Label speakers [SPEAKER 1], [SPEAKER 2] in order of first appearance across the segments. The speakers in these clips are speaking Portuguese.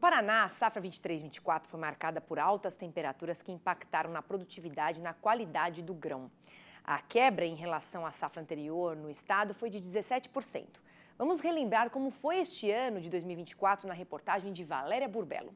[SPEAKER 1] Paraná, a safra 23-24 foi marcada por altas temperaturas que impactaram na produtividade e na qualidade do grão. A quebra em relação à safra anterior no estado foi de 17%. Vamos relembrar como foi este ano de 2024 na reportagem de Valéria Burbello.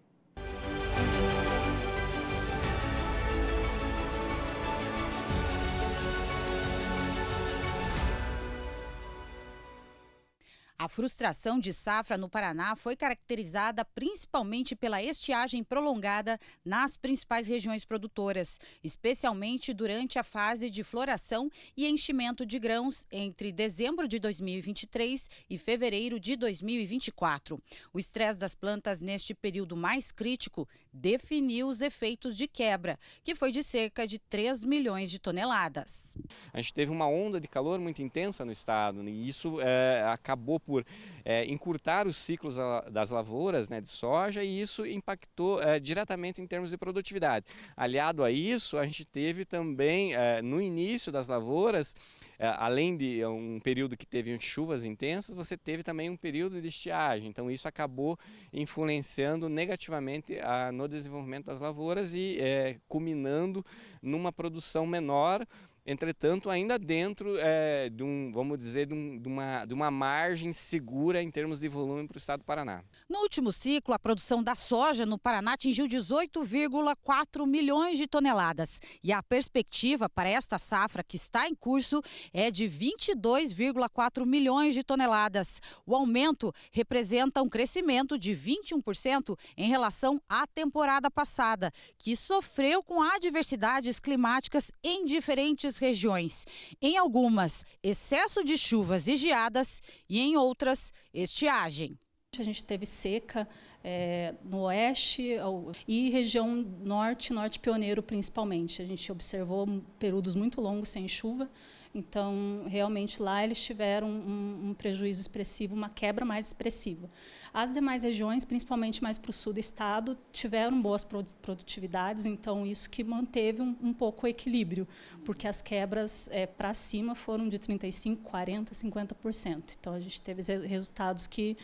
[SPEAKER 2] A frustração de safra no Paraná foi caracterizada principalmente pela estiagem prolongada nas principais regiões produtoras, especialmente durante a fase de floração e enchimento de grãos entre dezembro de 2023 e fevereiro de 2024. O estresse das plantas neste período mais crítico definiu os efeitos de quebra, que foi de cerca de 3 milhões de toneladas.
[SPEAKER 3] A gente teve uma onda de calor muito intensa no estado, e isso acabou por encurtar os ciclos das lavouras, né, de soja, e isso impactou diretamente em termos de produtividade. Aliado a isso, a gente teve também, no início das lavouras, além de um período que teve chuvas intensas, você teve também um período de estiagem. Então isso acabou influenciando negativamente no desenvolvimento das lavouras e culminando numa produção menor. Entretanto, ainda dentro vamos dizer, de uma margem segura em termos de volume para o estado do Paraná.
[SPEAKER 2] No último ciclo, a produção da soja no Paraná atingiu 18,4 milhões de toneladas. E a perspectiva para esta safra que está em curso é de 22,4 milhões de toneladas. O aumento representa um crescimento de 21% em relação à temporada passada, que sofreu com adversidades climáticas em diferentes regiões. Em algumas, excesso de chuvas e geadas e em outras, estiagem.
[SPEAKER 4] A gente teve seca no oeste e região norte pioneiro principalmente. A gente observou períodos muito longos sem chuva, então realmente lá eles tiveram um prejuízo expressivo, uma quebra mais expressiva. As demais regiões, principalmente mais para o sul do estado, tiveram boas produtividades, então isso que manteve um pouco o equilíbrio, porque as quebras para cima foram de 35%, 40%, 50%. Então a gente teve resultados que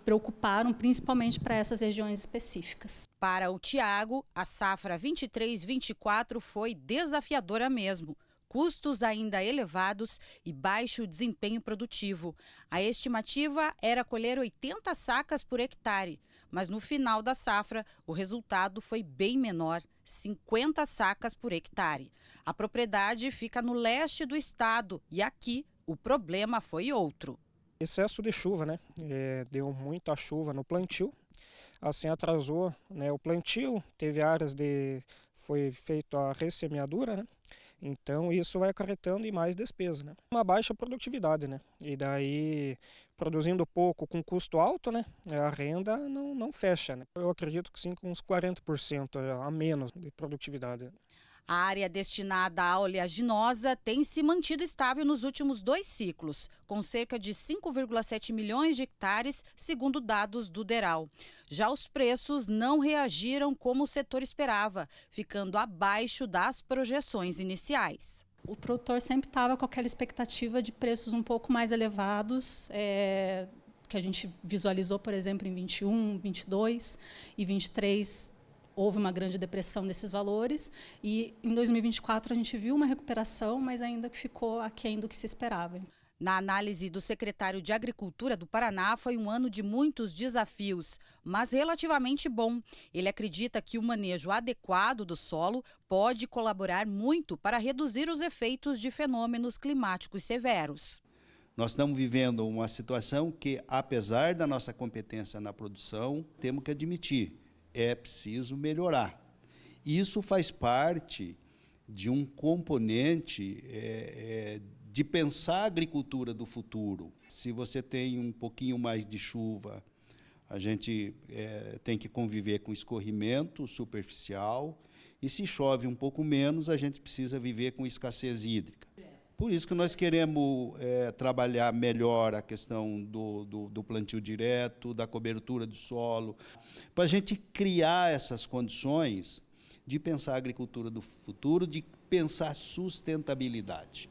[SPEAKER 4] preocuparam principalmente para essas regiões específicas.
[SPEAKER 2] Para o Tiago, a safra 23-24 foi desafiadora mesmo. Custos ainda elevados e baixo desempenho produtivo. A estimativa era colher 80 sacas por hectare, mas no final da safra o resultado foi bem menor, 50 sacas por hectare. A propriedade fica no leste do estado e aqui o problema foi outro.
[SPEAKER 5] Excesso de chuva, né? Deu muita chuva no plantio, assim atrasou, né, o plantio, teve áreas foi feita a ressemeadura, né? Então isso vai acarretando em mais despesa, né? Uma baixa produtividade, né? E daí, produzindo pouco com custo alto, né? A renda não fecha, né? Eu acredito que sim, com uns 40% a menos de produtividade.
[SPEAKER 2] A área destinada à oleaginosa tem se mantido estável nos últimos 2 ciclos, com cerca de 5,7 milhões de hectares, segundo dados do DERAL. Já os preços não reagiram como o setor esperava, ficando abaixo das projeções iniciais.
[SPEAKER 4] O produtor sempre estava com aquela expectativa de preços um pouco mais elevados, que a gente visualizou, por exemplo, em 21, 22 e 23. Houve uma grande depressão desses valores e em 2024 a gente viu uma recuperação, mas ainda que ficou aquém do que se esperava.
[SPEAKER 2] Na análise do secretário de Agricultura do Paraná, foi um ano de muitos desafios, mas relativamente bom. Ele acredita que o manejo adequado do solo pode colaborar muito para reduzir os efeitos de fenômenos climáticos severos.
[SPEAKER 6] Nós estamos vivendo uma situação que, apesar da nossa competência na produção, temos que admitir, é preciso melhorar. Isso faz parte de um componente de pensar a agricultura do futuro. Se você tem um pouquinho mais de chuva, a gente tem que conviver com escorrimento superficial, e se chove um pouco menos, a gente precisa viver com escassez hídrica. Por isso que nós queremos trabalhar melhor a questão do plantio direto, da cobertura do solo, para a gente criar essas condições de pensar a agricultura do futuro, de pensar sustentabilidade.